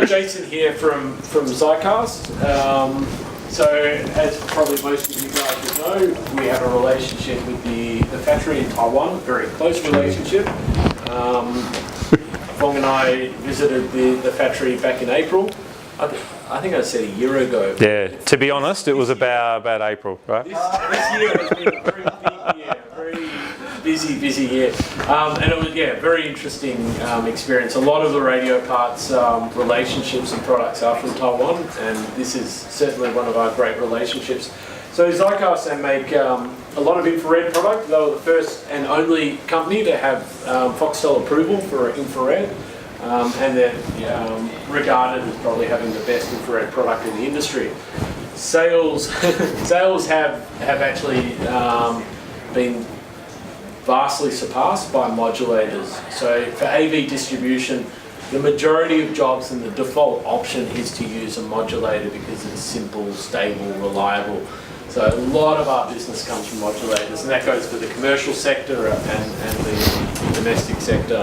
got Jason here from Zycast. So, as probably most of you guys would know, we have a relationship with the factory in Taiwan, a very close relationship. Fong and I visited the factory back in April. I think I said a year ago. Yeah, to be honest, it was about April, right? This year has been a very big year, very busy year. And it was, very interesting experience. A lot of the radio parts relationships and products are from Taiwan, and this is certainly one of our great relationships. So Zycast, they make a lot of infrared product. They were the first and only company to have Foxtel approval for infrared. And they're regarded as probably having the best infrared product in the industry. Sales have actually been vastly surpassed by modulators. So for AV distribution, the majority of jobs and the default option is to use a modulator because it's simple, stable, reliable. So a lot of our business comes from modulators, and that goes for the commercial sector and the domestic sector.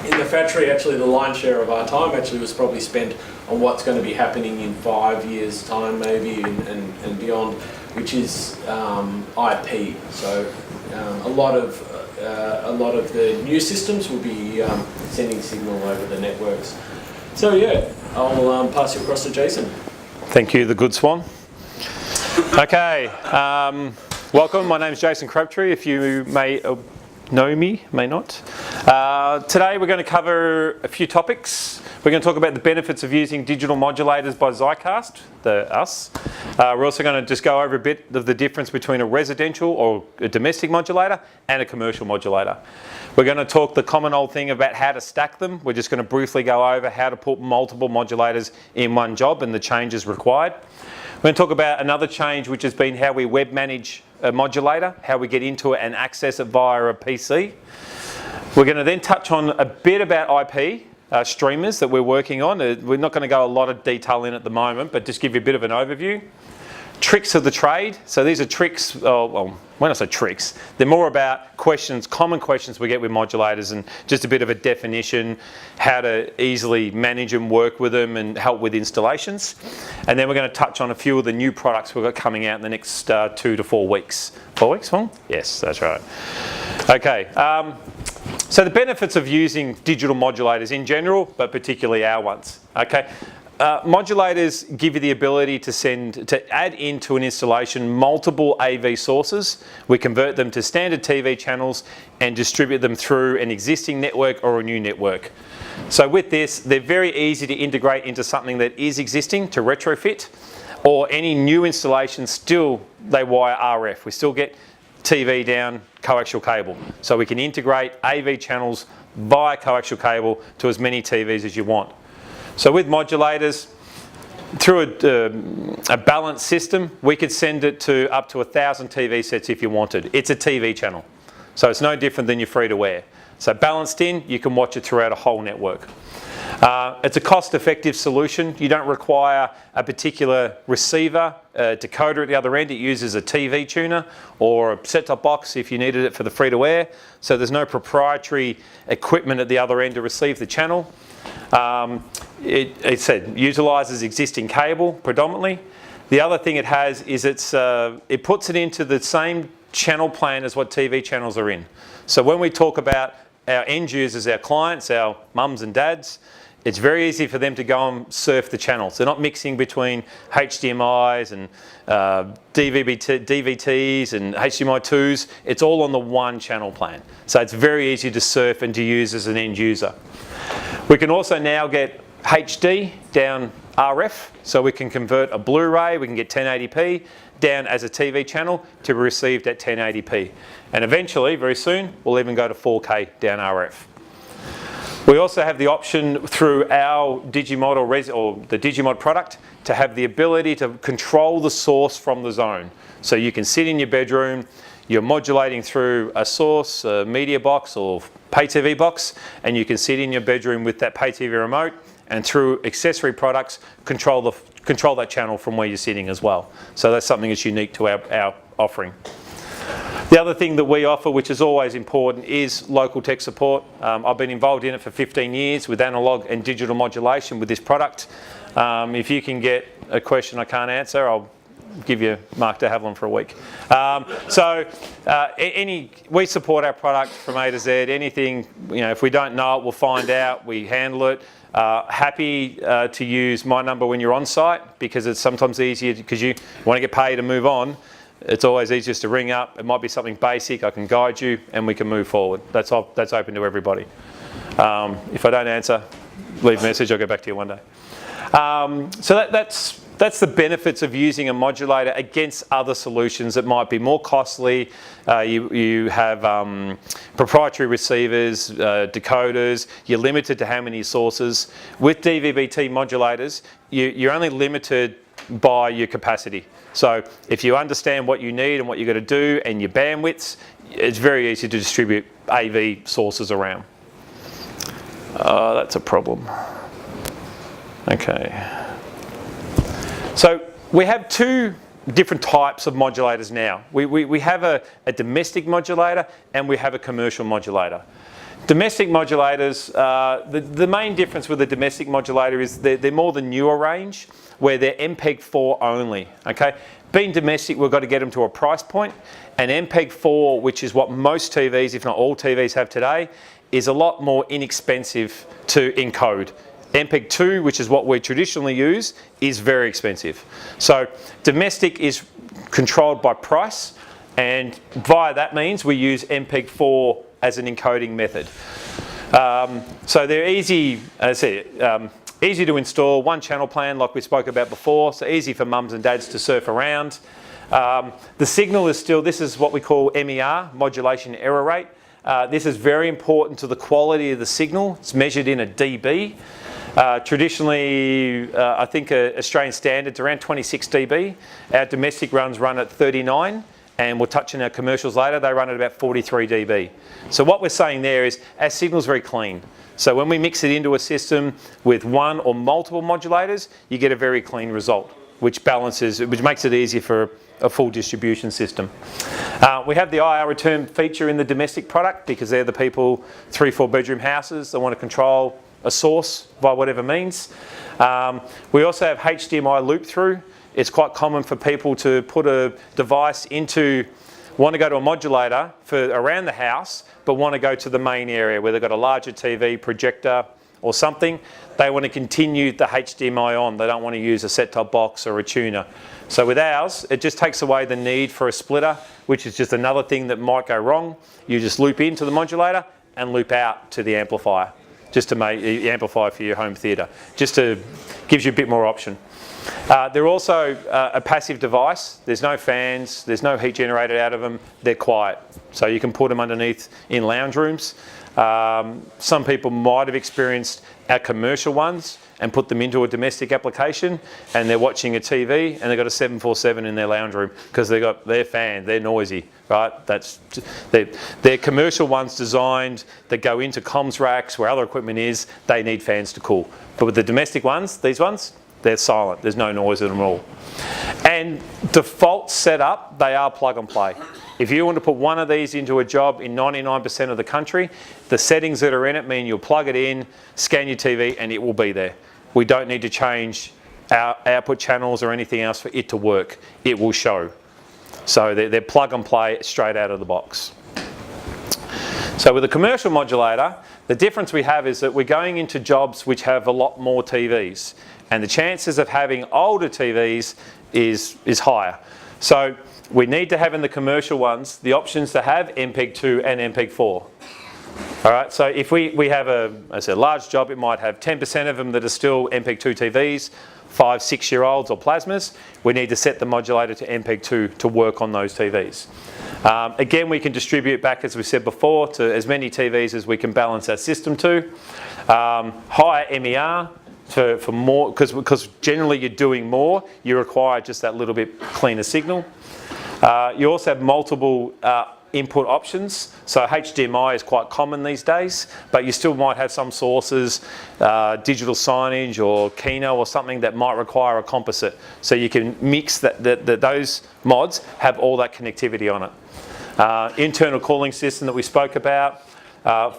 In the factory, actually, the lion's share of our time actually was probably spent on what's going to be happening in 5 years' time, maybe, and beyond, which is IP. So a lot of the new systems will be sending signal over the networks. So yeah, I'll pass you across to Jason. Thank you, the good swan. Okay, welcome. My name is Jason Crabtree. If you may know me, may not. Today we're going to cover a few topics. We're going to talk about the benefits of using digital modulators by Zycast, us. We're also going to just go over a bit of the difference between a residential or a domestic modulator and a commercial modulator. We're going to talk the common old thing about how to stack them. We're just going to briefly go over how to put multiple modulators in one job and the changes required. We're going to talk about another change, which has been how we web manage a modulator, how we get into it and access it via a PC. We're going to then touch on a bit about IP streamers that we're working on. We're not going to go a lot of detail in at the moment, but just give you a bit of an overview. Tricks of the trade. So these are tricks, well, when I say tricks, they're more about questions, common questions we get with modulators, and just a bit of a definition, how to easily manage and work with them and help with installations. And then we're going to touch on a few of the new products we've got coming out in the next 2 to 4 weeks. 4 weeks, Fong? Yes, that's right. Okay. So the benefits of using digital modulators in general, but particularly our ones. Okay. Modulators give you the ability to add into an installation multiple AV sources. We convert them to standard TV channels and distribute them through an existing network or a new network. So with this, they're very easy to integrate into something that is existing to retrofit, or any new installation still they wire RF. We still get TV down coaxial cable. So we can integrate AV channels via coaxial cable to as many TVs as you want. So with modulators, through a balanced system, we could send it to up to 1,000 TV sets if you wanted. It's a TV channel, so it's no different than your free-to-air. So balanced in, you can watch it throughout a whole network. It's a cost-effective solution. You don't require a particular receiver, decoder at the other end. It uses a TV tuner or a set-top box if you needed it for the free-to-air. So there's no proprietary equipment at the other end to receive the channel. It utilises existing cable predominantly. The other thing it has is it puts it into the same channel plan as what TV channels are in. So when we talk about our end users, our clients, our mums and dads, it's very easy for them to go and surf the channels. They're not mixing between HDMIs and dvb-ts and HDMI 2s. It's all on the one channel plan. So it's very easy to surf and to use as an end user. We can also now get HD down RF, so we can convert a Blu-ray, we can get 1080p down as a TV channel to be received at 1080p. And eventually, very soon, we'll even go to 4K down RF. We also have the option through our Digimod or the Digimod product to have the ability to control the source from the zone. So you can sit in your bedroom, you're modulating through a source, a media box or pay TV box, and you can sit in your bedroom with that pay TV remote and through accessory products control that channel from where you're sitting as well. So that's something that's unique to our offering. The other thing that we offer, which is always important, is local tech support. I've been involved in it for 15 years with analog and digital modulation with this product. If you can get a question I can't answer, I'll give you Mark de Havilland for a week. We support our product from A to Z. Anything, if we don't know it, we'll find out, we handle it. Happy to use my number when you're on site, because it's sometimes easier, because you want to get paid and move on. It's always easiest to ring up. It might be something basic. I can guide you and we can move forward. That's open to everybody. If I don't answer, leave a message. I'll get back to you one day. So that's the benefits of using a modulator against other solutions that might be more costly. You have proprietary receivers, decoders. You're limited to how many sources. With dvb-t modulators, you're only limited by your capacity. So if you understand what you need and what you've got to do and your bandwidths, it's very easy to distribute AV sources around. That's a problem. Okay. So we have two different types of modulators now. We have a domestic modulator and we have a commercial modulator. Domestic modulators, the main difference with the domestic modulator is they're more the newer range, where they're MPEG-4 only. Okay, being domestic, we've got to get them to a price point, and MPEG-4, which is what most TVs, if not all TVs, have today, is a lot more inexpensive to encode. MPEG-2, which is what we traditionally use, is very expensive. So domestic is controlled by price, and via that means we use MPEG-4 as an encoding method. So they're easy, as I said, easy to install, one channel plan like we spoke about before, so easy for mums and dads to surf around. The signal is still, this is what we call MER, modulation error rate. This is very important to the quality of the signal. It's measured in a dB. Traditionally, I think Australian standard's around 26 dB. Our domestic runs run at 39, and we'll touch on our commercials later, they run at about 43 dB. So what we're saying there is our signal's very clean. So when we mix it into a system with one or multiple modulators, you get a very clean result, which makes it easier for a full distribution system. We have the IR return feature in the domestic product, because they're the people, 3-4 bedroom houses, that want to control a source by whatever means. We also have HDMI loop through. It's quite common for people to put a device want to go to a modulator for around the house, but want to go to the main area where they've got a larger TV, projector or something. They want to continue the HDMI on. They don't want to use a set-top box or a tuner. So with ours, it just takes away the need for a splitter, which is just another thing that might go wrong. You just loop into the modulator and loop out to the amplifier, just to make the amplifier for your home theatre. Gives you a bit more option. They're also a passive device. There's no fans, there's no heat generated out of them. They're quiet. So you can put them underneath in lounge rooms. Some people might have experienced our commercial ones and put them into a domestic application, and they're watching a TV and they've got a 747 in their lounge room because they've got their fan, they're noisy, right? They're commercial ones designed that go into comms racks where other equipment is, they need fans to cool. But with the domestic ones, these ones, they're silent, there's no noise in them at all. And default setup, they are plug and play. If you want to put one of these into a job in 99% of the country, the settings that are in it mean you'll plug it in, scan your TV, and it will be there. We don't need to change our output channels or anything else for it to work. It will show. So they're plug and play straight out of the box. So with a commercial modulator, the difference we have is that we're going into jobs which have a lot more TVs, and the chances of having older TVs is higher. So we need to have in the commercial ones the options to have MPEG-2 and MPEG-4. All right, so if we have a large job, it might have 10% of them that are still MPEG-2 TVs, 5-6-year-olds or plasmas. We need to set the modulator to MPEG-2 to work on those TVs. Again, we can distribute back, as we said before, to as many TVs as we can balance our system to. Higher MER for more, because generally you're doing more, you require just that little bit cleaner signal. You also have multiple input options. So HDMI is quite common these days, but you still might have some sources, digital signage or Kino or something that might require a composite. So you can mix those mods have all that connectivity on it. internal cooling system that we spoke about,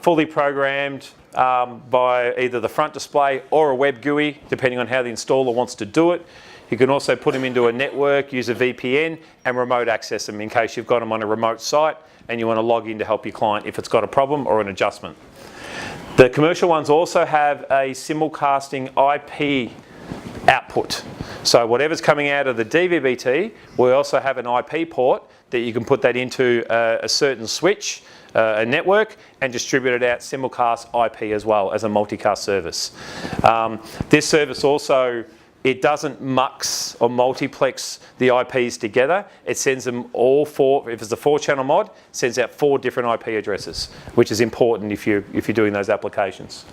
fully programmed by either the front display or a web GUI, depending on how the installer wants to do it. You can also put them into a network, use a VPN, and remote access them in case you've got them on a remote site and you want to log in to help your client if it's got a problem or an adjustment. The commercial ones also have a simulcasting IP output. So whatever's coming out of the dvb-t, we also have an IP port that you can put that into a certain switch, a network, and distribute it out simulcast IP as well as a multicast service. This service also, it doesn't mux or multiplex the IPs together. It sends them all four, if it's a 4-channel mod, it sends out 4 different IP addresses, which is important if you're doing those applications.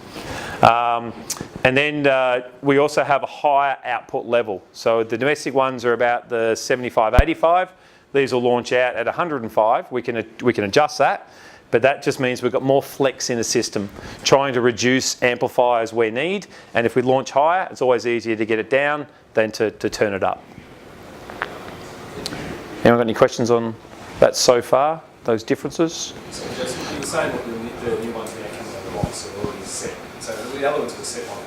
And then we also have a higher output level. So the domestic ones are about the 75, 85. These will launch out at 105. We can adjust that. But that just means we've got more flex in the system, trying to reduce amplifiers where need. And if we launch higher, it's always easier to get it down than to turn it up. Anyone got any questions on that so far, those differences? So just, you were saying that the new ones now come out of the box are already set. So the other ones were set on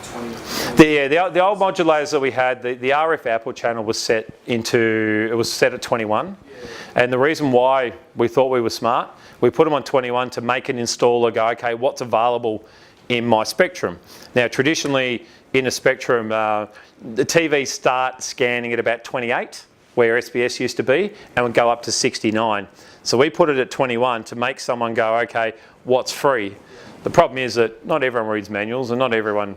20? The old modulators that we had, the RF output channel was set at 21. Yeah. And the reason why we thought we were smart, we put them on 21 to make an installer go, okay, what's available in my spectrum? Now, traditionally in a spectrum, the TVs start scanning at about 28, where SBS used to be, and would go up to 69. So we put it at 21 to make someone go, okay, what's free? The problem is that not everyone reads manuals and not everyone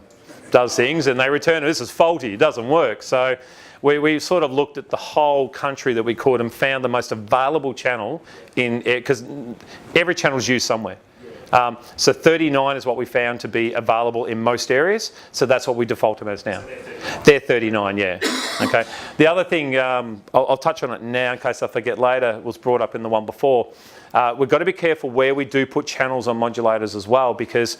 does things, and they return it, this is faulty, it doesn't work. So we sort of looked at the whole country that we could and found the most available channel in, because every channel is used somewhere. So 39 is what we found to be available in most areas, so that's what we default them as now. They're 39, yeah. Okay. The other thing, I'll touch on it now in case I forget later, it was brought up in the one before. We've got to be careful where we do put channels on modulators as well, because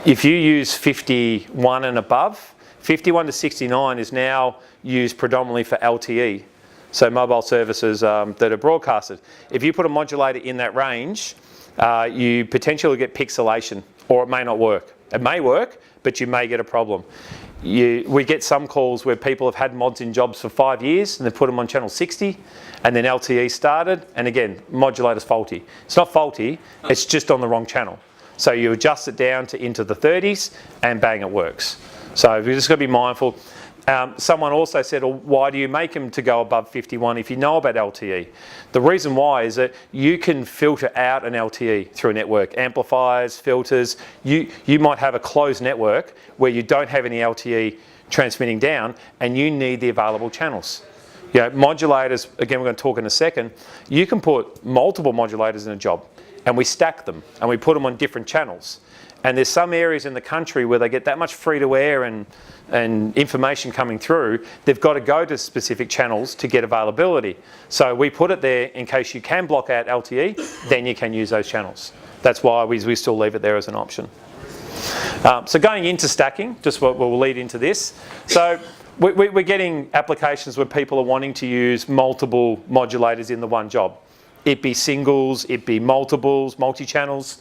if you use 51 and above, 51 to 69 is now used predominantly for LTE, so mobile services that are broadcasted. If you put a modulator in that range, you potentially get pixelation, or it may not work. It may work, but you may get a problem. We get some calls where people have had mods in jobs for 5 years and they've put them on channel 60, and then LTE started, and again, modulator's faulty. It's not faulty, it's just on the wrong channel. So you adjust it down to into the 30s and bang, it works. So we've just got to be mindful. Someone also said, well, why do you make them to go above 51 if you know about LTE? The reason why is that you can filter out an LTE through a network. Amplifiers, filters, you might have a closed network where you don't have any LTE transmitting down and you need the available channels. You know, modulators, again we're going to talk in a second, you can put multiple modulators in a job and we stack them and we put them on different channels. And there's some areas in the country where they get that much free-to-air and information coming through, they've got to go to specific channels to get availability. So we put it there in case you can block out LTE, then you can use those channels. That's why we still leave it there as an option. So going into stacking, just what will lead into this. So we're getting applications where people are wanting to use multiple modulators in the one job. It be singles, it be multiples, multi-channels.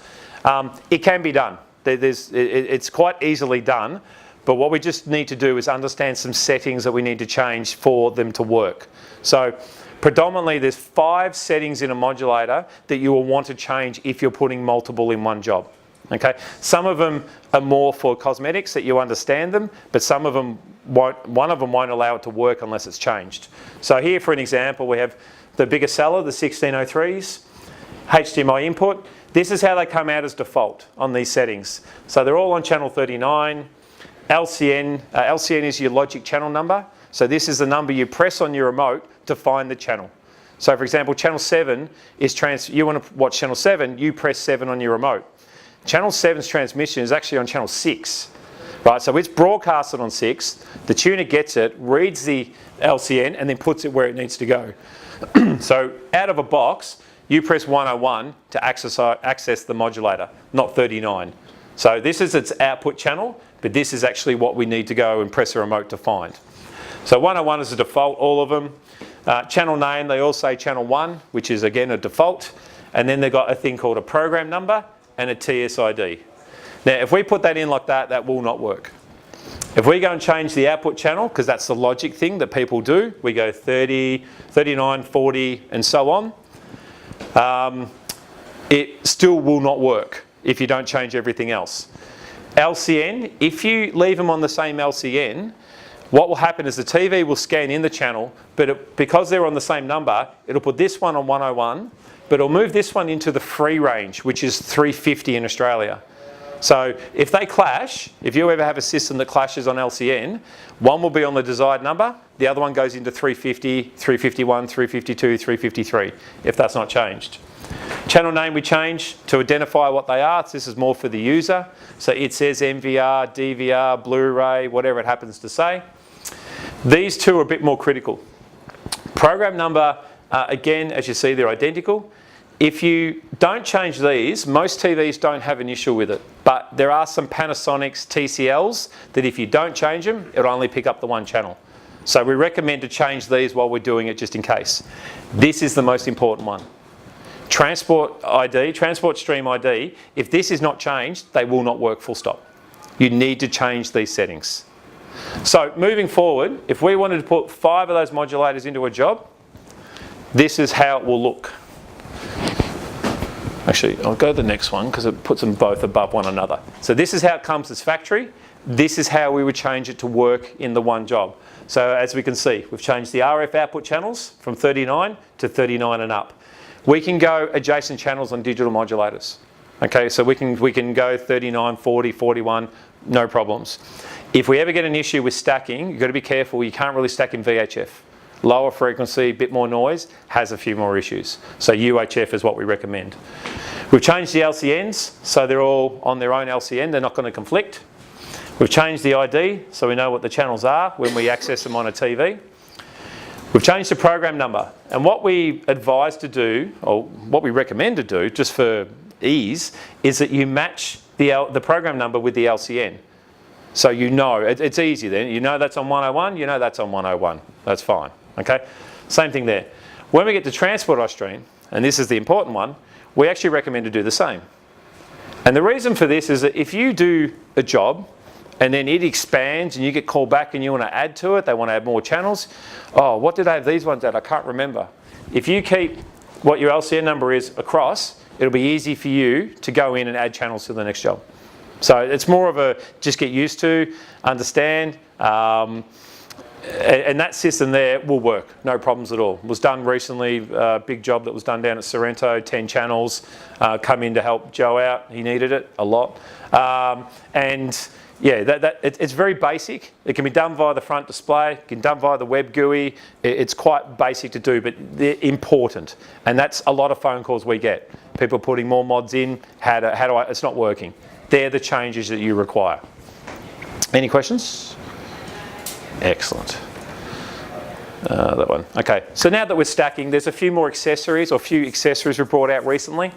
It can be done. It's quite easily done, but what we just need to do is understand some settings that we need to change for them to work. So predominantly there's 5 settings in a modulator that you will want to change if you're putting multiple in one job. Okay? Some of them are more for cosmetics that you understand them, but some of them won't, one of them won't allow it to work unless it's changed. So here for an example we have the bigger seller, the 1603s, HDMI input. This is how they come out as default on these settings. So they're all on channel 39. LCN is your logic channel number. So this is the number you press on your remote to find the channel. So for example, channel 7 is you want to watch channel 7, you press 7 on your remote. Channel 7's transmission is actually on channel 6. Right, so it's broadcasted on 6, the tuner gets it, reads the LCN and then puts it where it needs to go. So out of a box, you press 101 to access the modulator, not 39. So this is its output channel, but this is actually what we need to go and press a remote to find. So 101 is the default, all of them. Channel name, they all say channel 1, which is again a default. And then they've got a thing called a program number and a TSID. Now, if we put that in like that, that will not work. If we go and change the output channel, because that's the logic thing that people do, we go 30, 39, 40, and so on, it still will not work if you don't change everything else. LCN, if you leave them on the same LCN, what will happen is the TV will scan in the channel, but because they're on the same number, it'll put this one on 101, but it'll move this one into the free range, which is 350 in Australia. So if they clash, if you ever have a system that clashes on LCN, one will be on the desired number, the other one goes into 350, 351, 352, 353, if that's not changed. Channel name we change to identify what they are. This is more for the user. So it says MVR, DVR, Blu-ray, whatever it happens to say. These two are a bit more critical. Program number, again, as you see, they're identical. If you don't change these, most TVs don't have an issue with it. But there are some Panasonic's TCLs that if you don't change them, it'll only pick up the one channel. So we recommend to change these while we're doing it just in case. This is the most important one. Transport ID, Transport Stream ID, if this is not changed, they will not work full stop. You need to change these settings. So moving forward, if we wanted to put 5 of those modulators into a job, this is how it will look. Actually, I'll go to the next one because it puts them both above one another. So this is how it comes as factory. This is how we would change it to work in the one job. So as we can see, we've changed the RF output channels from 39 to 39 and up. We can go adjacent channels on digital modulators. Okay, so we can go 39, 40, 41, no problems. If we ever get an issue with stacking, you've got to be careful. You can't really stack in VHF. Lower frequency, bit more noise, has a few more issues. So UHF is what we recommend. We've changed the LCNs, so they're all on their own LCN. They're not going to conflict. We've changed the ID, so we know what the channels are when we access them on a TV. We've changed the program number. And what we advise to do, or what we recommend to do, just for ease, is that you match the program number with the LCN. So you know, it's easy then. You know that's on 101, you know that's on 101. That's fine. Okay, same thing there. When we get to transport stream, and this is the important one, we actually recommend to do the same. And the reason for this is that if you do a job and then it expands and you get called back and you want to add to it, they want to add more channels. Oh, what did I have these ones at? I can't remember. If you keep what your LCN number is across, it'll be easy for you to go in and add channels to the next job. So it's more of a just get used to, understand, and that system there will work, no problems at all. It was done recently, a big job that was done down at Sorrento, 10 channels, come in to help Joe out. He needed it a lot. And yeah, it's very basic. It can be done via the front display, it can be done via the web GUI. It's quite basic to do, but they're important. And that's a lot of phone calls we get. People putting more mods in, it's not working. They're the changes that you require. Any questions? Excellent. That one. Okay, so now that we're stacking, there's a few more accessories, or few accessories we brought out recently.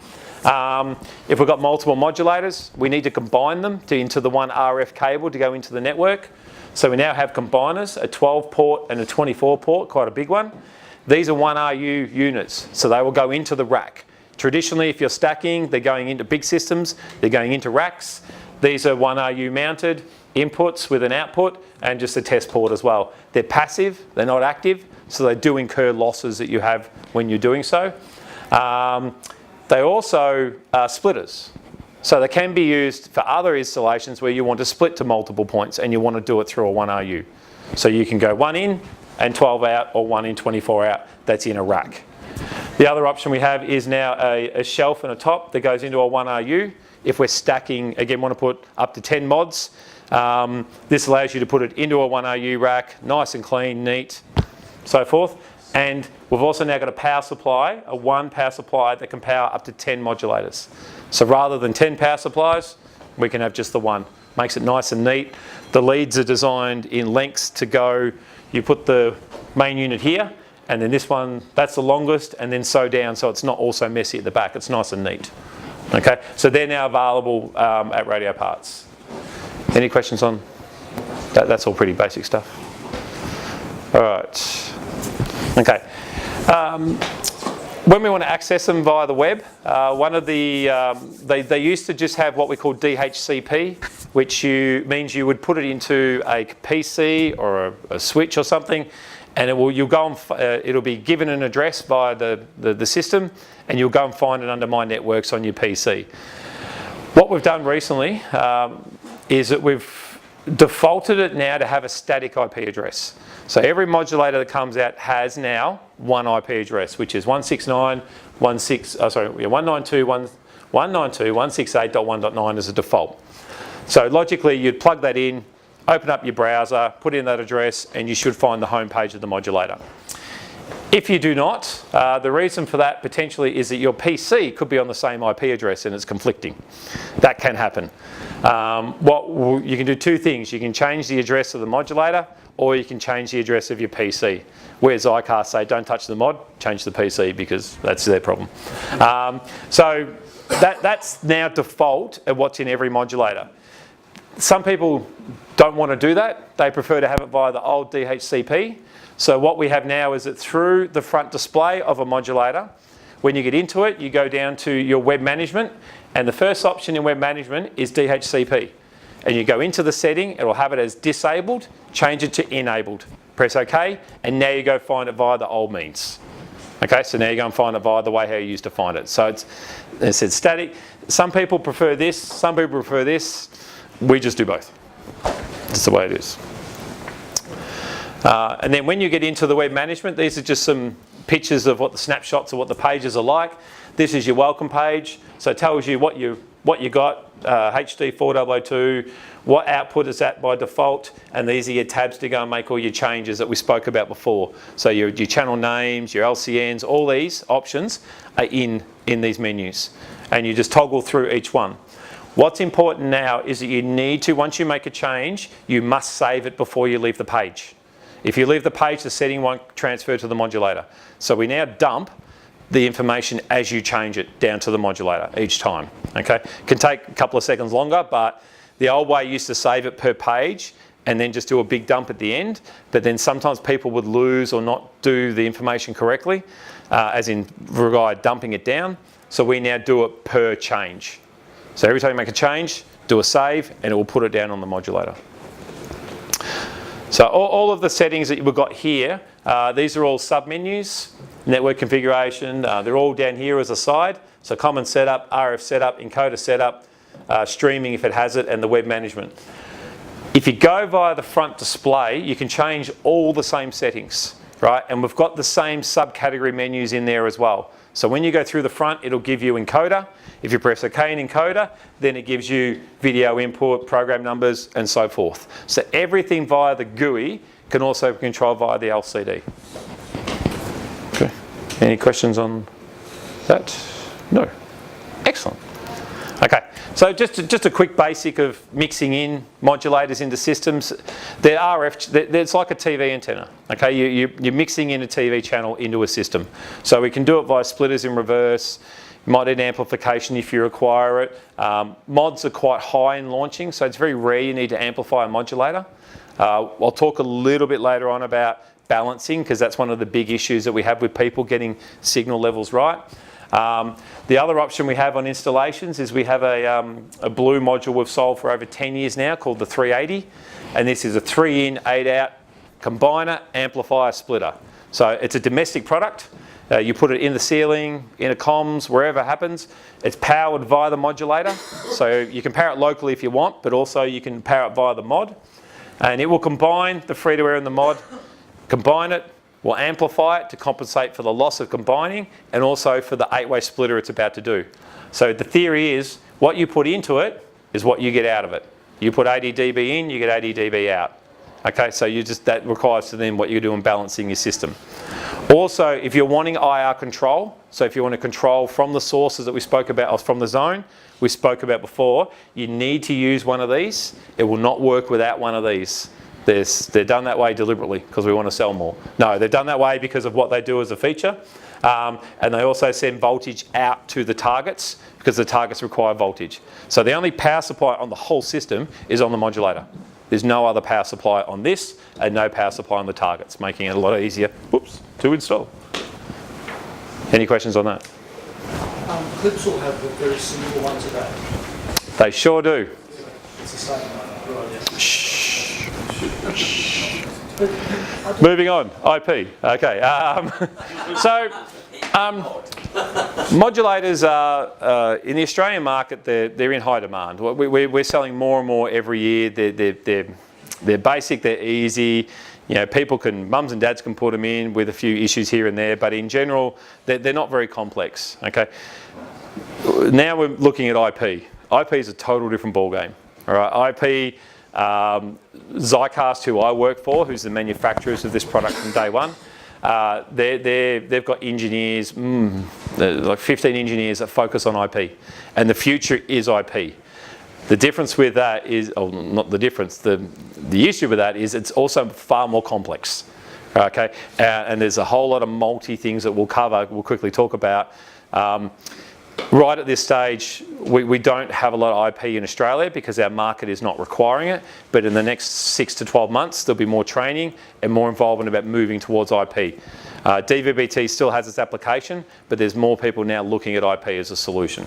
If we've got multiple modulators, we need to combine them into the one RF cable to go into the network. So we now have combiners, a 12 port and a 24 port, quite a big one. These are 1RU units, so they will go into the rack. Traditionally, if you're stacking, they're going into big systems, they're going into racks. These are 1RU mounted inputs with an output and just a test port as well. They're passive, they're not active, so they do incur losses that you have when you're doing so. They also are splitters. So they can be used for other installations where you want to split to multiple points and you want to do it through a 1RU. So you can go 1 in and 12 out, or 1 in, 24 out. That's in a rack. The other option we have is now a shelf and a top that goes into a 1RU. If we're stacking, again, want to put up to 10 mods, this allows you to put it into a 1RU rack, nice and clean, neat, so forth. And we've also now got a power supply, a one power supply that can power up to 10 modulators. So rather than 10 power supplies, we can have just the one. Makes it nice and neat. The leads are designed in lengths to go, you put the main unit here, and then this one, that's the longest, and then so down, so it's not also messy at the back. It's nice and neat. Okay, so they're now available at Radio Parts. Any questions on that? That's all pretty basic stuff. All right. Okay. When we want to access them via the web, one of the they used to just have what we call DHCP, which means you would put it into a PC or a switch or something, and it'll be given an address by the system, and you'll go and find it under My Networks on your PC. What we've done recently is that we've defaulted it now to have a static IP address. So every modulator that comes out has now one IP address, which is 192.168.1.9 as a default. So logically, you'd plug that in, open up your browser, put in that address, and you should find the home page of the modulator. If you do not, the reason for that potentially is that your PC could be on the same IP address and it's conflicting. That can happen. You can do two things. You can change the address of the modulator, or you can change the address of your PC. Where Zycast say, don't touch the mod, change the PC, because that's their problem. So that's now default of what's in every modulator. Some people don't want to do that. They prefer to have it via the old DHCP. So what we have now is that through the front display of a modulator, when you get into it, you go down to your web management, and the first option in web management is DHCP. And you go into the setting, it'll have it as disabled, change it to enabled. Press OK, and now you go find it via the old means. Okay, so now you go and find it via the way how you used to find it. So it's static. Some people prefer this, some people prefer this. We just do both. That's the way it is. And then when you get into the web management, these are just some pictures of what the snapshots of what the pages are like. This is your welcome page, so it tells you what you got, HD 4002, what output is at by default, and these are your tabs to go and make all your changes that we spoke about before. So your channel names, your LCNs, all these options are in these menus, and you just toggle through each one. What's important now is that you need to, once you make a change, you must save it before you leave the page. If you leave the page, the setting won't transfer to the modulator. So we now dump the information as you change it down to the modulator each time. Okay, can take a couple of seconds longer, but the old way used to save it per page and then just do a big dump at the end. But then sometimes people would lose or not do the information correctly, as in regard dumping it down. So we now do it per change. So every time you make a change, do a save, and it will put it down on the modulator. So all of the settings that we've got here, these are all sub-menus, network configuration, they're all down here as a side. So common setup, RF setup, encoder setup, streaming if it has it, and the web management. If you go via the front display, you can change all the same settings, right? And we've got the same subcategory menus in there as well. So when you go through the front, it'll give you encoder. If you press OK in encoder, then it gives you video input, program numbers, and so forth. So everything via the GUI can also be controlled via the LCD. Okay. Any questions on that? No. Excellent. Okay. So just a quick basic of mixing in modulators into systems. They're RF. It's like a TV antenna. Okay. You're mixing in a TV channel into a system. So we can do it via splitters in reverse. You might need amplification if you require it. Mods are quite high in launching, so it's very rare you need to amplify a modulator. I'll talk a little bit later on about balancing, because that's one of the big issues that we have with people getting signal levels right. The other option we have on installations is we have a blue module we've sold for over 10 years now called the 380, and this is a 3-in, 8-out combiner, amplifier, splitter. So it's a domestic product. You put it in the ceiling, in a comms, wherever it happens. It's powered via the modulator. So you can power it locally if you want, but also you can power it via the mod. And it will combine the free-to-air and the mod, combine it, will amplify it to compensate for the loss of combining, and also for the 8-way splitter it's about to do. So the theory is, what you put into it is what you get out of it. You put 80 dB in, you get 80 dB out. Okay, so that requires to then what you're doing balancing your system. Also, if you're wanting IR control, so if you want to control from the sources that we spoke about, or from the zone we spoke about before, you need to use one of these. It will not work without one of these. They're done that way deliberately because we want to sell more. No, they're done that way because of what they do as a feature. And they also send voltage out to the targets because the targets require voltage. So the only power supply on the whole system is on the modulator. There's no other power supply on this and no power supply on the targets, making it a lot easier to install. Any questions on that? Clips will have the very similar ones today. They sure do. It's the same one. Right. Shh. Moving on, IP. Okay. Modulators are in the Australian market. They're in high demand. We're selling more and more every year. They're basic. They're easy. You know, mums and dads can put them in with a few issues here and there. But in general, they're not very complex. Okay. Now we're looking at IP. IP is a total different ballgame. All right. IP. Zycast, who I work for, who's the manufacturers of this product from day one, they've got engineers, like 15 engineers that focus on IP, and the future is IP. The difference with that is, not the difference, the issue with that is it's also far more complex. Okay, and there's a whole lot of multi things that we'll quickly talk about. Right at this stage, we don't have a lot of IP in Australia because our market is not requiring it, but in the next 6 to 12 months there'll be more training and more involvement about moving towards IP. dvb-t still has its application, but there's more people now looking at IP as a solution.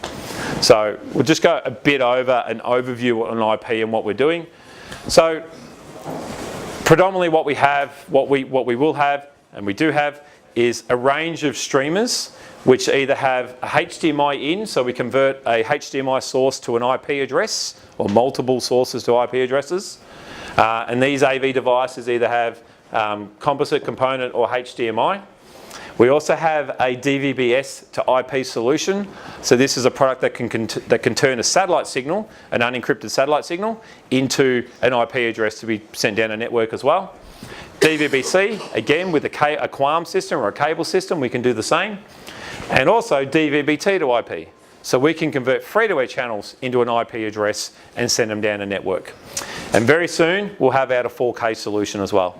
So we'll just go a bit over an overview on IP and what we're doing. So predominantly what we will have, and we do have, is a range of streamers which either have a HDMI in, so we convert a HDMI source to an IP address, or multiple sources to IP addresses. And these AV devices either have composite component or HDMI. We also have a dvb-t to IP solution. So this is a product that can turn a satellite signal, an unencrypted satellite signal, into an IP address to be sent down a network as well. dvb-c, again with a QAM system or a cable system, we can do the same. And also dvb-t to IP. So we can convert free-to-air channels into an IP address and send them down a network. And very soon we'll have out a 4K solution as well,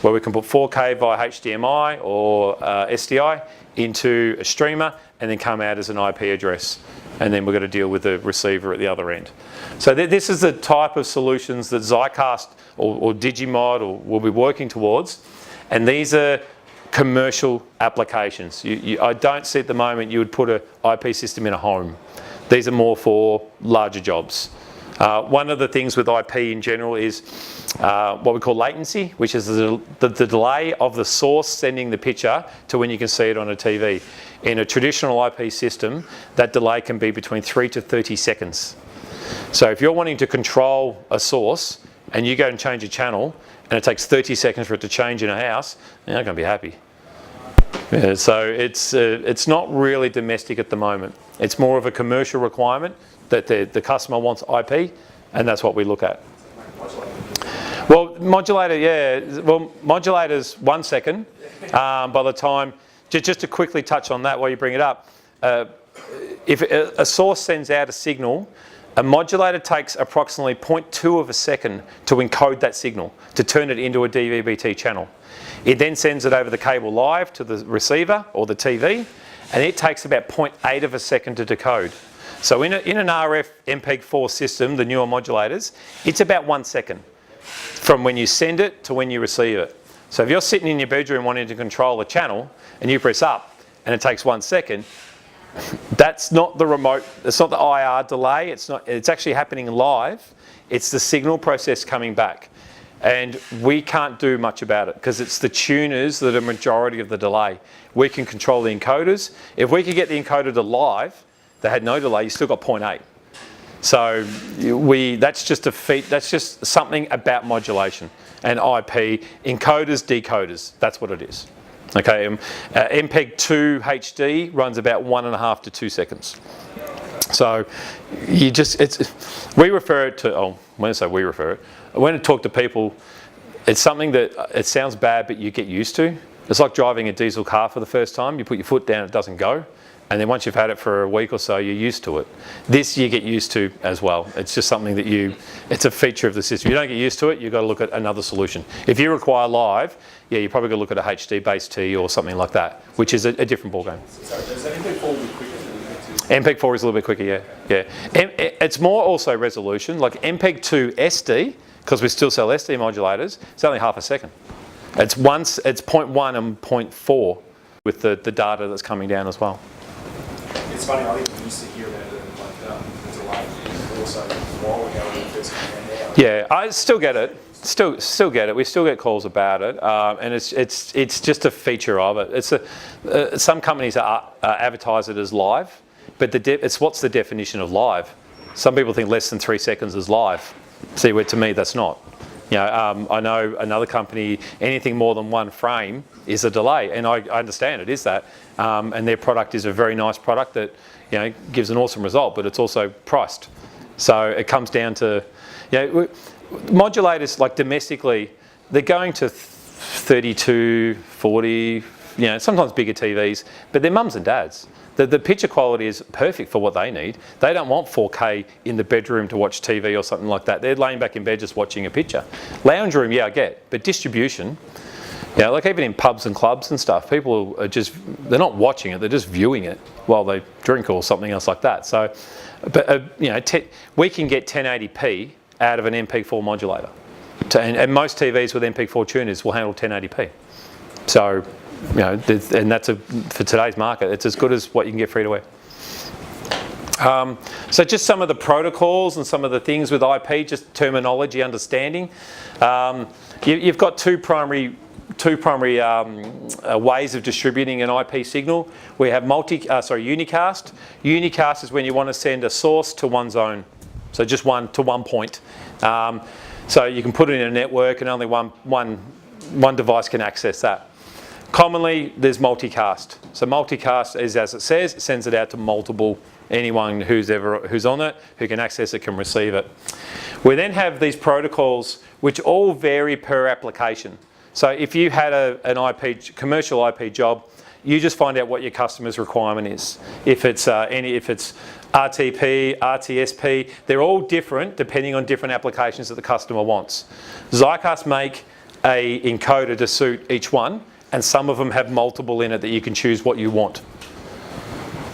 where we can put 4K via HDMI or SDI into a streamer and then come out as an IP address. And then we're going to deal with the receiver at the other end. So this is the type of solutions that Zycast or Digimod will be working towards. And these are commercial applications. I don't see at the moment you would put an IP system in a home. These are more for larger jobs. One of the things with IP in general is what we call latency, which is the delay of the source sending the picture to when you can see it on a TV. In a traditional IP system, that delay can be between 3 to 30 seconds. So if you're wanting to control a source and you go and change a channel and it takes 30 seconds for it to change in a house, you're not going to be happy. Yeah, so it's not really domestic at the moment. It's more of a commercial requirement that the customer wants IP, and that's what we look at. Well, modulators 1 second. By the time, just to quickly touch on that while you bring it up, if a source sends out a signal, a modulator takes approximately 0.2 of a second to encode that signal, to turn it into a dvb-t channel. It then sends it over the cable live to the receiver or the TV, and it takes about 0.8 of a second to decode. So in an RF MPEG-4 system, the newer modulators, it's about 1 second from when you send it to when you receive it. So if you're sitting in your bedroom wanting to control a channel and you press up and it takes 1 second, that's not the remote, it's not the IR delay, it's actually happening live. It's the signal process coming back. And we can't do much about it because it's the tuners that are majority of the delay. We can control the encoders. If we could get the encoder to live, they had no delay, you still got 0.8. So that's just a feat, that's just something about modulation and IP, encoders, decoders, that's what it is. Okay, MPEG-2 HD runs about 1.5 to 2 seconds. So we refer it to, when I say we refer it, when I talk to people, it's something that it sounds bad, but you get used to. It's like driving a diesel car for the first time. You put your foot down, it doesn't go. And then once you've had it for a week or so, you're used to it. This you get used to as well. It's just something that it's a feature of the system. You don't get used to it, you've got to look at another solution. If you require live, you're probably going to look at a HD-based-T or something like that, which is a different ballgame. Sorry, does MPEG-4 be quicker than MPEG-2? MPEG-4 is a little bit quicker, yeah. It's more also resolution, like MPEG-2 SD, because we still sell SD modulators, it's only half a second. It's 0.1 and 0.4 with the data that's coming down as well. It's funny, I think we used to hear about it like delay also a while ago when it first came out. Yeah, I still get it. Still get it. We still get calls about it, and it's just a feature of it. It's some companies advertise it as live, but it's what's the definition of live? Some people think less than 3 seconds is live. See, where to me that's not. You know, I know another company, anything more than 1 frame is a delay, and I understand it is that. And their product is a very nice product that, you know, gives an awesome result, but it's also priced. So it comes down to, you know, modulators like domestically, they're going to 32, 40, you know, sometimes bigger TVs, but they're mums and dads. The picture quality is perfect for what they need. They don't want 4K in the bedroom to watch TV or something like that. They're laying back in bed just watching a picture. Lounge room, yeah, I get, but distribution, you know, like even in pubs and clubs and stuff, people are just, they're not watching it, they're just viewing it while they drink or something else like that. So, but you know, we can get 1080p out of an MP4 modulator. And most TVs with MP4 tuners will handle 1080p. So, you know, and that's for today's market, it's as good as what you can get free to wear. So just some of the protocols and some of the things with IP, just terminology understanding. You've got two primary ways of distributing an IP signal. We have unicast. Unicast is when you want to send a source to one zone, so just one point. So you can put it in a network, and only one device can access that. Commonly, there's multicast. So multicast is, as it says, it sends it out to multiple, anyone who's on it, who can access it, can receive it. We then have these protocols which all vary per application. So if you had an commercial IP job, you just find out what your customer's requirement is. If it's RTP, RTSP, they're all different depending on different applications that the customer wants. Zycast make a encoder to suit each one, and some of them have multiple in it that you can choose what you want.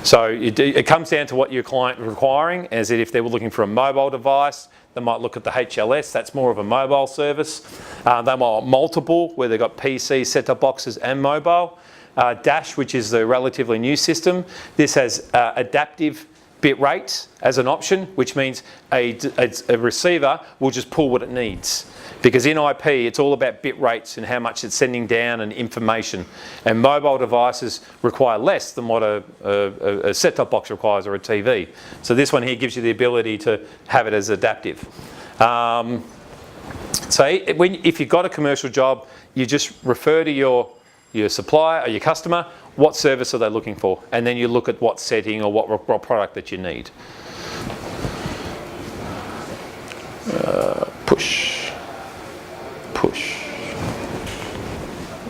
So it comes down to what your client is requiring, as if they were looking for a mobile device, they might look at the HLS, that's more of a mobile service. They might want multiple, where they've got PC, set-top boxes and mobile. Dash, which is the relatively new system, this has adaptive bit rate as an option, which means a receiver will just pull what it needs. Because in IP, it's all about bit rates and how much it's sending down and information. And mobile devices require less than what a set-top box requires or a TV. So this one here gives you the ability to have it as adaptive. If you've got a commercial job, you just refer to your supplier or your customer, what service are they looking for? And then you look at what setting or what product that you need. Push,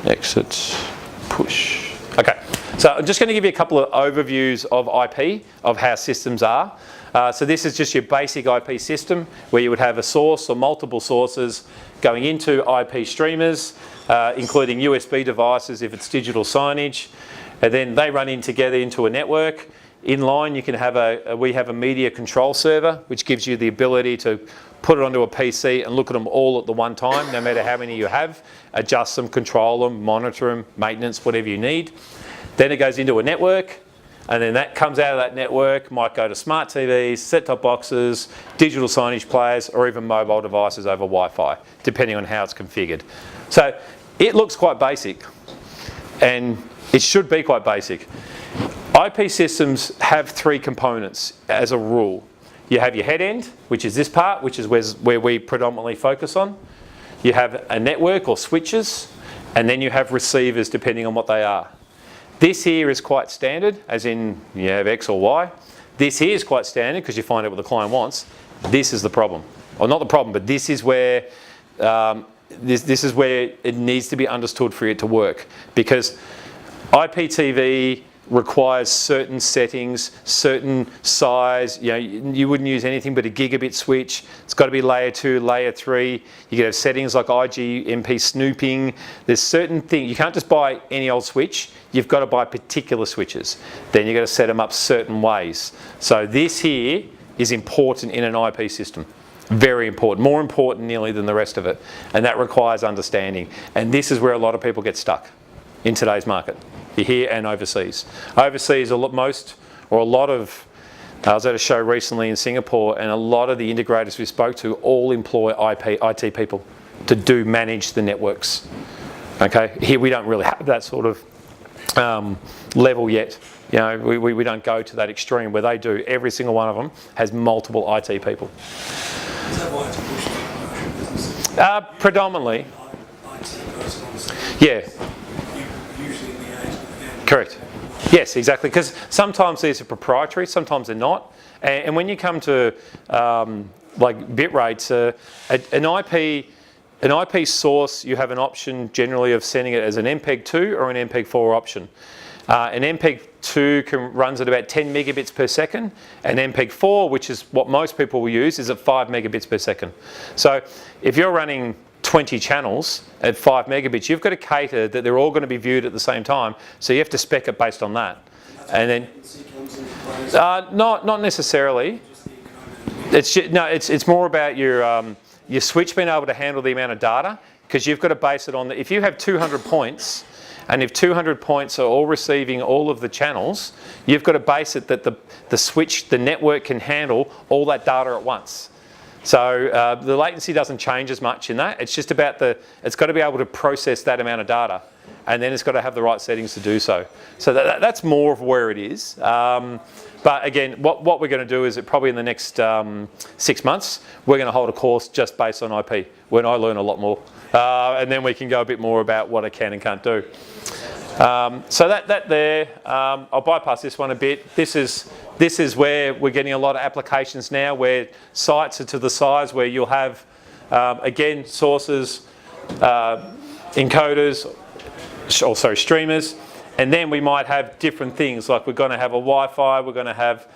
exit, push. Okay, so I'm just going to give you a couple of overviews of IP, of how systems are. So this is just your basic IP system, where you would have a source or multiple sources going into IP streamers, including USB devices if it's digital signage, and then they run in together into a network. In line, you can have we have a media control server, which gives you the ability to put it onto a PC and look at them all at the one time, no matter how many you have, adjust them, control them, monitor them, maintenance, whatever you need. Then it goes into a network, and then that comes out of that network, might go to smart TVs, set-top boxes, digital signage players, or even mobile devices over Wi-Fi, depending on how it's configured. So it looks quite basic, and it should be quite basic. IP systems have 3 components as a rule. You have your head end, which is this part, which is where we predominantly focus on. You have a network or switches, and then you have receivers depending on what they are. This here is quite standard, as in you have X or Y. This here is quite standard because you find out what the client wants. This is the problem. Or not the problem, but this is where this is where it needs to be understood for it to work. Because IPTV requires certain settings, certain size. You know, you wouldn't use anything but a gigabit switch. It's got to be layer 2, layer 3. You can have settings like IGMP snooping. There's certain things. You can't just buy any old switch. You've got to buy particular switches. Then you've got to set them up certain ways. So this here is important in an IP system. Very important, more important nearly than the rest of it. And that requires understanding. And this is where a lot of people get stuck in today's market, here and overseas. Overseas, I was at a show recently in Singapore, and a lot of the integrators we spoke to all employ IT people to manage the networks. Okay, here we don't really have that sort of level yet. You know, we don't go to that extreme where they do. Every single one of them has multiple IT people. Is that why it's pushed to commercial businesses? Predominantly. IT person, Yeah. usually liaise with them. Correct. Yes, exactly. Because sometimes these are proprietary, sometimes they're not. And when you come to like bit rates, an IP source, you have an option generally of sending it as an MPEG-2 or an MPEG-4 option. An MPEG-2 runs at about 10 megabits per second, and MPEG-4, which is what most people will use, is at 5 megabits per second. So if you're running 20 channels at 5 megabits, you've got to cater that they're all going to be viewed at the same time, so you have to spec it based on that. And then, not necessarily. It's more about your switch being able to handle the amount of data, because you've got to base it on if you have 200 points, and if 200 points are all receiving all of the channels, you've got to base it that the network can handle all that data at once. So the latency doesn't change as much in that. It's just about it's got to be able to process that amount of data, and then it's got to have the right settings to do so. So that's more of where it is. But again, what we're going to do is probably in the next 6 months, we're going to hold a course just based on IP, when I learn a lot more. And then we can go a bit more about what I can and can't do. So that there, I'll bypass this one a bit. This is where we're getting a lot of applications now, where sites are to the size where you'll have, again, sources, encoders, streamers, and then we might have different things, like we're going to have a Wi-Fi, we're going to have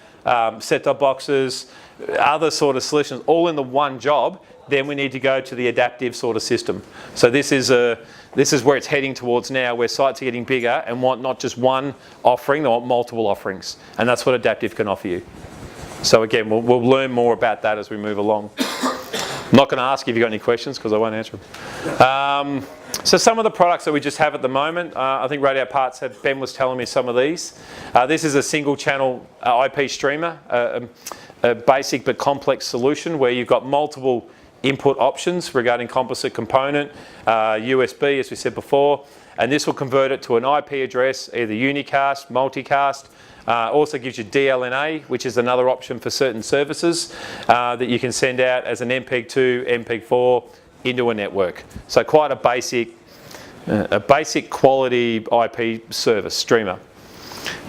set-top boxes, other sort of solutions, all in the one job. Then we need to go to the adaptive sort of system. So this is where it's heading towards now, where sites are getting bigger and want not just one offering, they want multiple offerings. And that's what adaptive can offer you. So again, we'll learn more about that as we move along. I'm not going to ask if you've got any questions, because I won't answer them. So some of the products that we just have at the moment, I think Radio Parts Ben was telling me some of these. This is a single channel IP streamer, a basic but complex solution where you've got multiple input options regarding composite component, USB, as we said before, and this will convert it to an IP address, either unicast, multicast. Also gives you DLNA, which is another option for certain services that you can send out as an MPEG-2, MPEG-4 into a network. So quite a basic quality IP service streamer.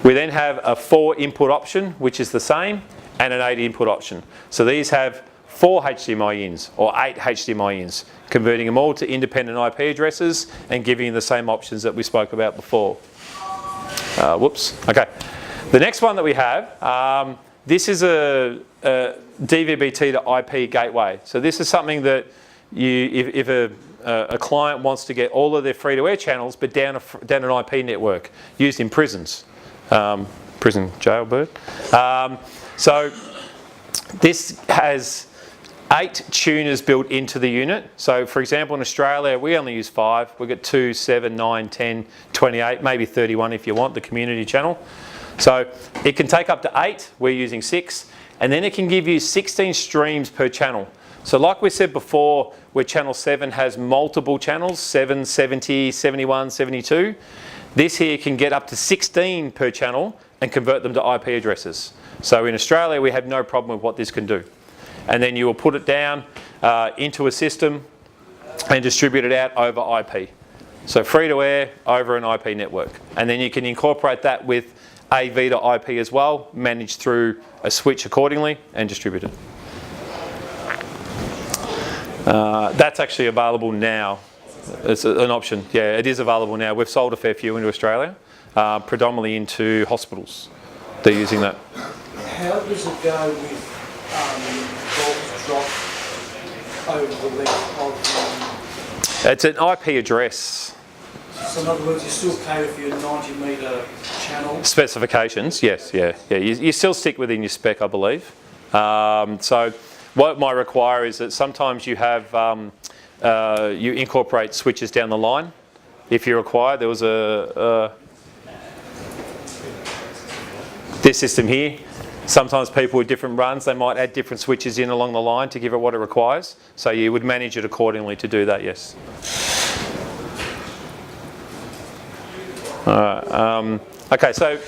We then have a 4 input option, which is the same, and an 8 input option. So these have 4 HDMI ins or 8 HDMI ins, converting them all to independent IP addresses and giving you the same options that we spoke about before. Whoops. Okay. The next one that we have, this is a dvb-t to IP gateway. So this is something that if a client wants to get all of their free-to-air channels, but down an IP network used in prisons, prison jailbird. So this has 8 tuners built into the unit. So for example, in Australia, we only use 5. We've got 2, 7, 9, 10, 28, maybe 31 if you want, the community channel. So it can take up to 8, we're using 6, and then it can give you 16 streams per channel. So like we said before, where channel 7 has multiple channels, 7, 70, 71, 72, this here can get up to 16 per channel and convert them to IP addresses. So in Australia, we have no problem with what this can do. And then you will put it down into a system and distribute it out over IP. So free to air over an IP network. And then you can incorporate that with AV to IP as well, managed through a switch accordingly and distribute it. That's actually available now. It's an option. Yeah, it is available now. We've sold a fair few into Australia, predominantly into hospitals. They're using that. How does it go with volts drop over the length of It's an IP address. So in other words, you still cater for your 90 metre channel? Specifications, yes, yeah. You still stick within your spec, I believe. So what it might require is that sometimes you have, you incorporate switches down the line. If you require, there was this system here. Sometimes people with different runs, they might add different switches in along the line to give it what it requires. So you would manage it accordingly to do that, yes. Okay, so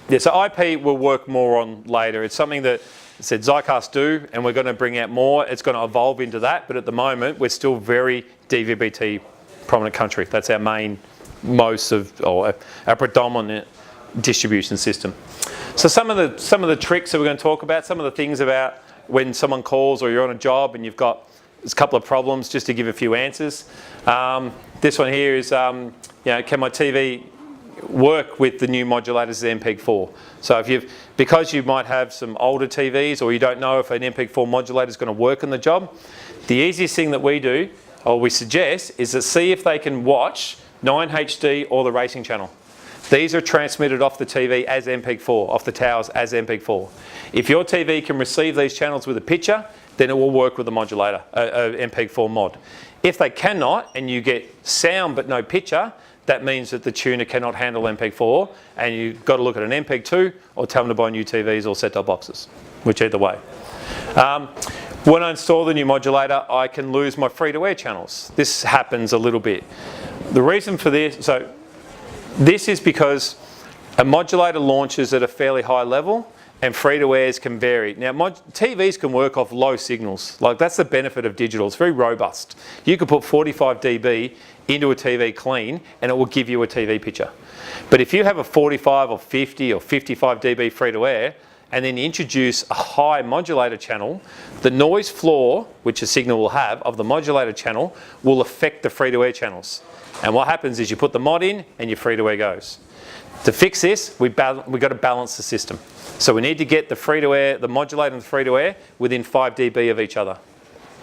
yeah, so IP will work more on later. It's something that said Zycast do, and we're going to bring out more. It's going to evolve into that, but at the moment we're still very dvb-t prominent country. That's our main, our predominant distribution system. So some of the tricks that we're going to talk about, some of the things about when someone calls or you're on a job and you've got a couple of problems, just to give a few answers. This one here is, can my TV work with the new modulators of MPEG-4? So because you might have some older TVs or you don't know if an MPEG-4 modulator is going to work in the job, the easiest thing that we do, or we suggest, is to see if they can watch 9HD or the racing channel. These are transmitted off the TV as MPEG-4, off the towers as MPEG-4. If your TV can receive these channels with a picture, then it will work with a modulator, a MPEG-4 mod. If they cannot, and you get sound but no picture, that means that the tuner cannot handle MPEG-4, and you've got to look at an MPEG-2 or tell them to buy new TVs or set-top boxes, whichever way. When I install the new modulator, I can lose my free-to-air channels. This happens a little bit. The reason for this, so this is because a modulator launches at a fairly high level and free-to-airs can vary. Now, TVs can work off low signals. Like, that's the benefit of digital. It's very robust. You could put 45 dB into a TV clean and it will give you a TV picture. But if you have a 45 or 50 or 55 dB free-to-air and then introduce a high modulator channel, the noise floor, which a signal will have, of the modulator channel will affect the free-to-air channels. And what happens is you put the mod in and your free-to-air goes. To fix this, we've got to balance the system. So we need to get the free-to-air, the modulator and the free-to-air within 5 dB of each other.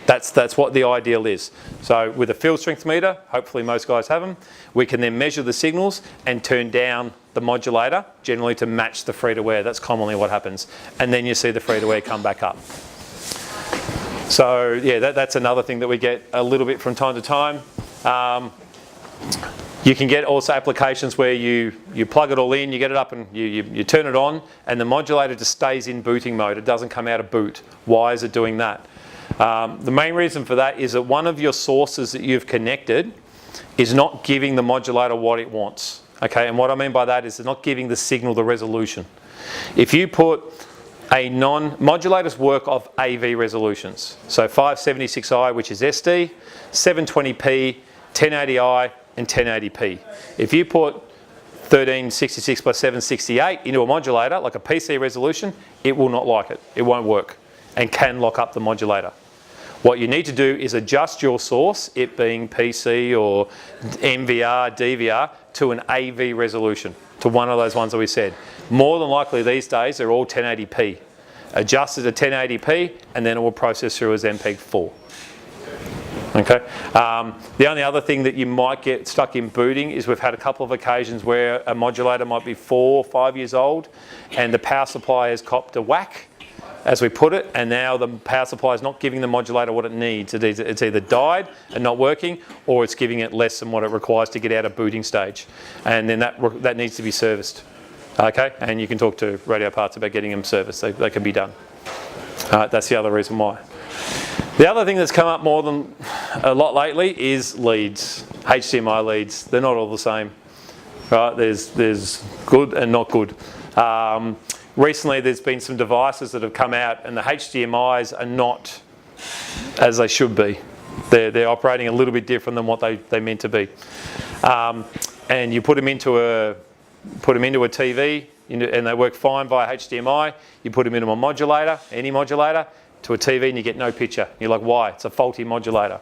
That's what the ideal is. So with a field strength meter, hopefully most guys have them, we can then measure the signals and turn down the modulator, generally to match the free-to-air. That's commonly what happens. And then you see the free-to-air come back up. So yeah, that's another thing that we get a little bit from time to time. You can get also applications where you plug it all in, you get it up and you turn it on, and the modulator just stays in booting mode. It doesn't come out of boot. Why is it doing that? The main reason for that is that one of your sources that you've connected is not giving the modulator what it wants. Okay, and what I mean by that is it's not giving the signal the resolution. If you put modulators work off AV resolutions. So 576i, which is SD, 720p, 1080i, and 1080p. If you put 1366 by 768 into a modulator, like a PC resolution, it will not like it. It won't work and can lock up the modulator. What you need to do is adjust your source, it being PC or MVR, DVR, to an AV resolution, to one of those ones that we said. More than likely these days they're all 1080p. Adjust it to 1080p and then it will process through as MPEG-4. Okay. The only other thing that you might get stuck in booting is we've had a couple of occasions where a modulator might be 4 or 5 years old and the power supply has copped a whack, as we put it, and now the power supply is not giving the modulator what it needs. It's either died and not working, or it's giving it less than what it requires to get out of booting stage. And then that needs to be serviced. Okay, and you can talk to Radio Parts about getting them serviced. They can be done. That's the other reason why. The other thing that's come up more than a lot lately is leads, HDMI leads. They're not all the same, right? There's good and not good. Recently there's been some devices that have come out and the HDMIs are not as they should be. They're operating a little bit different than what they meant to be. And you put them into a TV and they work fine via HDMI. You put them into a modulator, any modulator, to a TV and you get no picture. You're like, why? It's a faulty modulator.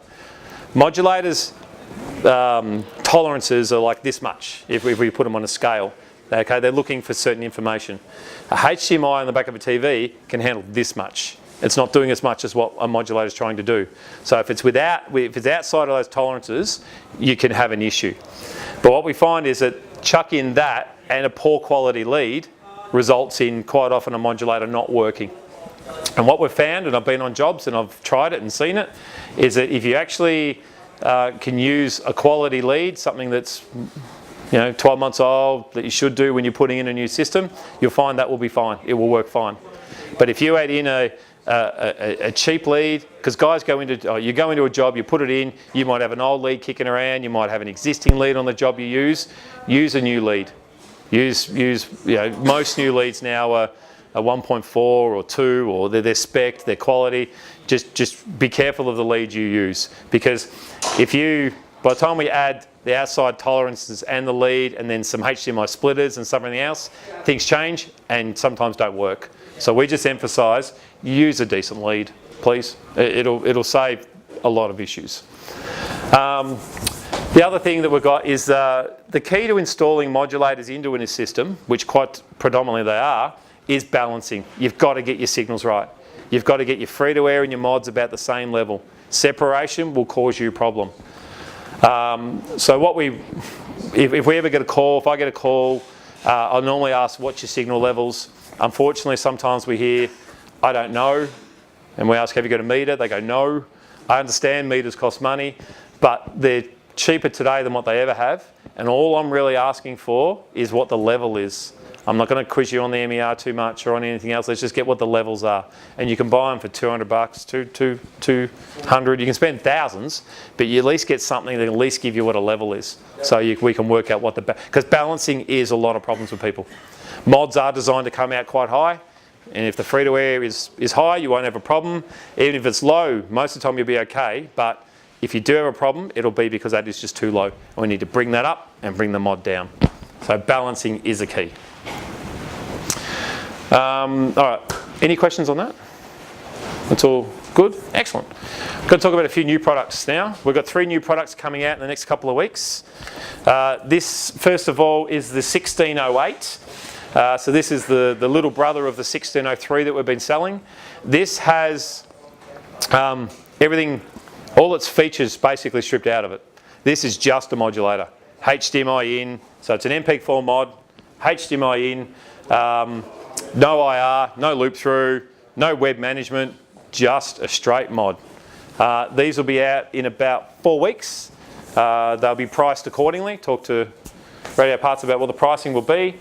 Modulators, tolerances are like this much if we put them on a scale. Okay, they're looking for certain information. A HDMI on the back of a TV can handle this much. It's not doing as much as what a modulator is trying to do. So if it's outside of those tolerances, you can have an issue. But what we find is that chuck in that and a poor quality lead results in quite often a modulator not working. And what we've found, and I've been on jobs and I've tried it and seen it, is that if you actually can use a quality lead, something that's 12 months old, that you should do when you're putting in a new system, you'll find that will be fine. It will work fine. But if you add in a cheap lead, because guys you go into a job, you put it in, you might have an old lead kicking around, you might have an existing lead on the job you use a new lead. Use most new leads now are 1.4 or 2, or they're spec'd, they're quality. Just be careful of the lead you use, because by the time we add the outside tolerances and the lead and then some HDMI splitters and something else, things change and sometimes don't work. So we just emphasise, use a decent lead, please. It'll save a lot of issues. The other thing that we've got is the key to installing modulators into a system, which quite predominantly they are, is balancing. You've got to get your signals right. You've got to get your free-to-air and your mods about the same level. Separation will cause you a problem. So if we ever get a call, if I get a call, I'll normally ask, what's your signal levels? Unfortunately, sometimes we hear, I don't know, and we ask, have you got a meter? They go, no. I understand meters cost money, but they're cheaper today than what they ever have, and all I'm really asking for is what the level is. I'm not going to quiz you on the MER too much or on anything else. Let's just get what the levels are. And you can buy them for $200, 200. You can spend thousands, but you at least get something that at least give you what a level is. So we can work out what because balancing is a lot of problems with people. Mods are designed to come out quite high. And if the free-to-air is high, you won't have a problem. Even if it's low, most of the time you'll be okay. But if you do have a problem, it'll be because that is just too low. And we need to bring that up and bring the mod down. So balancing is a key. All right, any questions on that? That's all good? Excellent. I'm going to talk about a few new products now. We've got 3 new products coming out in the next couple of weeks. This, first of all, is the 1608. So this is the little brother of the 1603 that we've been selling. This has everything, all its features basically stripped out of it. This is just a modulator. HDMI in, so it's an MPEG-4 mod, HDMI in, no IR, no loop through, no web management, just a straight mod. These will be out in about 4 weeks. They'll be priced accordingly. Talk to Radio Parts about what the pricing will be.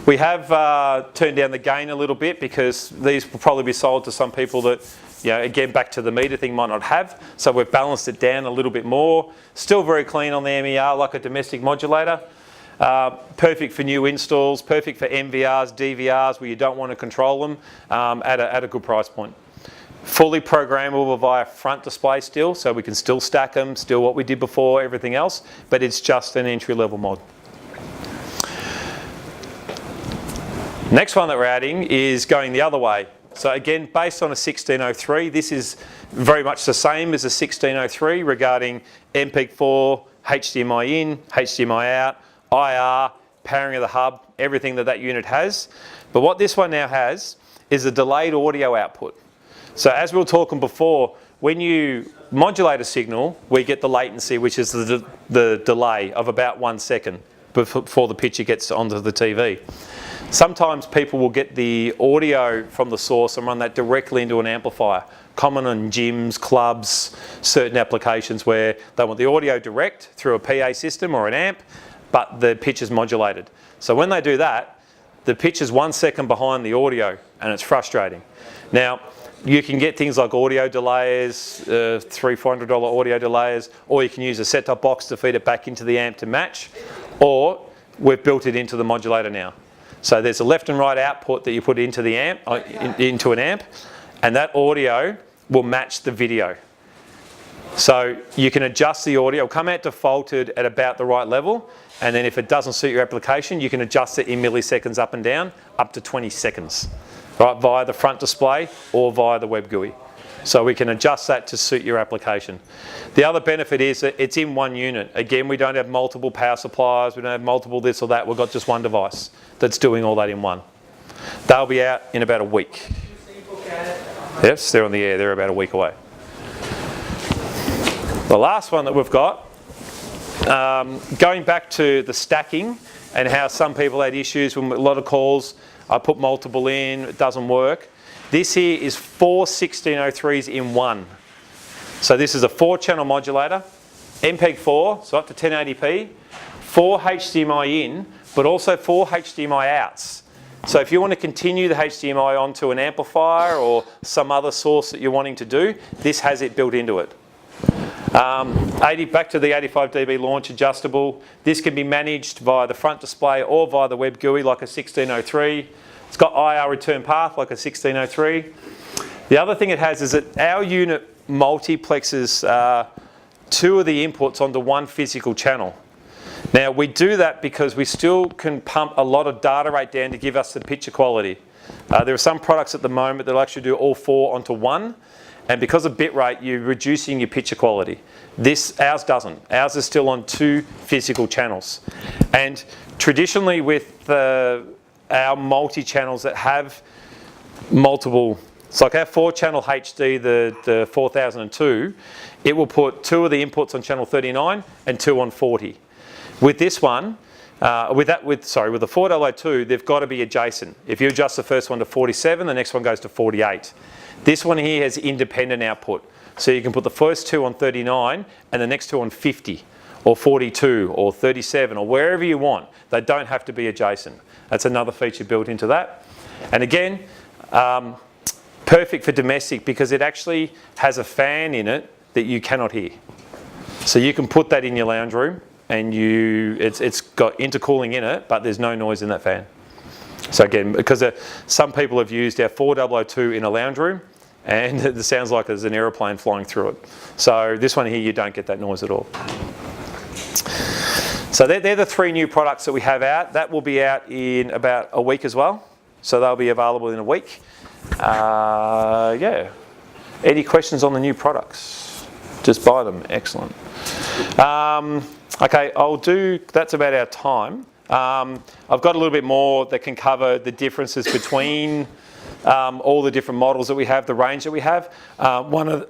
We have turned down the gain a little bit because these will probably be sold to some people that, again, back to the meter thing, might not have. So we've balanced it down a little bit more. Still very clean on the MER, like a domestic modulator. Perfect for new installs, perfect for MVRs, DVRs where you don't want to control them at a good price point. Fully programmable via front display still, so we can still stack them, still what we did before, everything else, but it's just an entry-level mod. Next one that we're adding is going the other way. So again, based on a 1603, this is very much the same as a 1603 regarding MPEG-4, HDMI in, HDMI out, IR, powering of the hub, everything that unit has. But what this one now has is a delayed audio output. So as we were talking before, when you modulate a signal, we get the latency, which is the delay of about 1 second before the picture gets onto the TV. Sometimes people will get the audio from the source and run that directly into an amplifier. Common on gyms, clubs, certain applications where they want the audio direct through a PA system or an amp, but the pitch is modulated. So when they do that, the pitch is 1 second behind the audio, and it's frustrating. Now, you can get things like audio delayers, $300-400 audio delayers, or you can use a set-top box to feed it back into the amp to match, or we've built it into the modulator now. So there's a left and right output that you put into the amp, into an amp, and that audio will match the video. So you can adjust the audio, it'll come out defaulted at about the right level, and then if it doesn't suit your application, you can adjust it in milliseconds up and down, up to 20 seconds, right, via the front display or via the web GUI. So we can adjust that to suit your application. The other benefit is that it's in one unit. Again, we don't have multiple power supplies, we don't have multiple this or that, we've got just one device that's doing all that in one. They'll be out in about a week. Yes, they're on the air, they're about a week away. The last one that we've got, going back to the stacking and how some people had issues with a lot of calls. I put multiple in, it doesn't work. This here is 4 1603s in one. So this is a 4-channel modulator, MPEG-4, so up to 1080p, 4 HDMI in, but also 4 HDMI outs. So if you want to continue the HDMI onto an amplifier or some other source that you're wanting to do, this has it built into it. Back to the 85 dB launch adjustable. This can be managed via the front display or via the web GUI like a 1603. It's got IR return path like a 1603. The other thing it has is that our unit multiplexes 2 of the inputs onto one physical channel. Now we do that because we still can pump a lot of data rate down to give us the picture quality. There are some products at the moment that will actually do all 4 onto one, and because of bit rate you're reducing your picture quality. Ours doesn't. Ours is still on 2 physical channels. And traditionally with our multi-channels that have multiple, it's like our 4-channel HD, the 4002, it will put 2 of the inputs on channel 39 and 2 on 40. With this one, with the 4002, they've got to be adjacent. If you adjust the first one to 47, the next one goes to 48. This one here has independent output. So you can put the first 2 on 39 and the next 2 on 50 or 42 or 37 or wherever you want. They don't have to be adjacent. That's another feature built into that. And again, perfect for domestic because it actually has a fan in it that you cannot hear. So you can put that in your lounge room and it's got intercooling in it, but there's no noise in that fan. So again, because some people have used our 4002 in a lounge room and it sounds like there's an aeroplane flying through it. So this one here, you don't get that noise at all. So they're the 3 new products that we have out. That will be out in about a week as well. So they'll be available in a week. Yeah. Any questions on the new products? Just buy them. Excellent. Okay, that's about our time. I've got a little bit more that can cover the differences between all the different models that we have, the range that we have. One of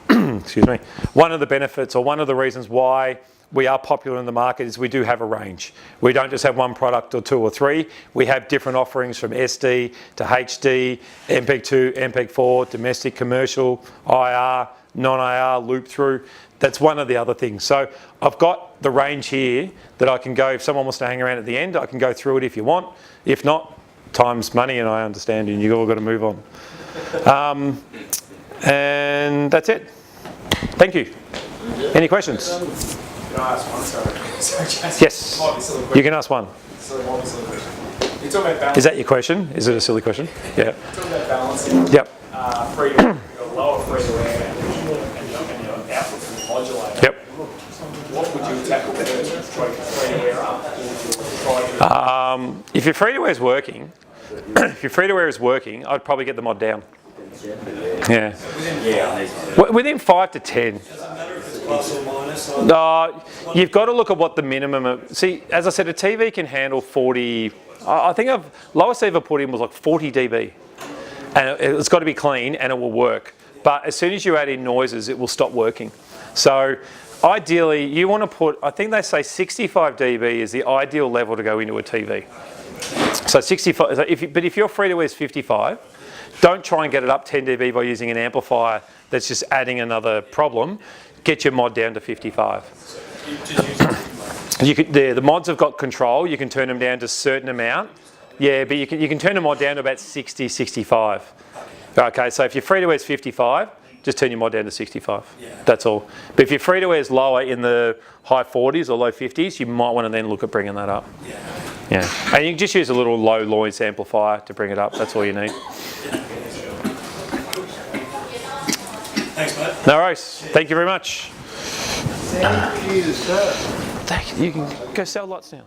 the benefits or one of the reasons why we are popular in the market is we do have a range. We don't just have one product or 2 or 3. We have different offerings from SD to HD, MPEG-2, MPEG-4, domestic, commercial, IR, non-IR, loop through. That's one of the other things. So I've got the range here that I can go, if someone wants to hang around at the end, I can go through it if you want. If not, time's money and I understand and you've all got to move on. And that's it. Thank you. Any questions? Can I ask one? Sorry, Jason. Yes. Might be a silly question. You can ask one. So it might be a silly question. You're talking about balancing. Is that your question? Is it a silly question? Yeah. You're talking about balancing. Yep. Free to your lower free to air and your output from the modulator. Yep. What would you tackle first? Try to get free to air up, or try to If your free-to-air is working, I'd probably get the mod down. Yeah. Within 5 to 10. You've got to look at what the minimum. See, as I said, a TV can handle 40. I think lowest I ever put in was like 40 dB, and it's got to be clean and it will work. But as soon as you add in noises, it will stop working. So ideally, you want to put. I think they say 65 dB is the ideal level to go into a TV. So 65. But if your free to air is 55, don't try and get it up 10 dB by using an amplifier that's just adding another problem. Get your mod down to 55. The mods have got control. You can turn them down to a certain amount. Yeah, but you can turn the mod down to about 60, 65. Okay, so if your free to air is 55, just turn your mod down to 65. Yeah. That's all. But if your free to air is lower in the high 40s or low 50s, you might want to then look at bringing that up. Yeah. And you can just use a little low noise amplifier to bring it up. That's all you need. Thanks, mate. No worries. Thank you very much. Thank you, sir. Thank you. You can go sell lots now.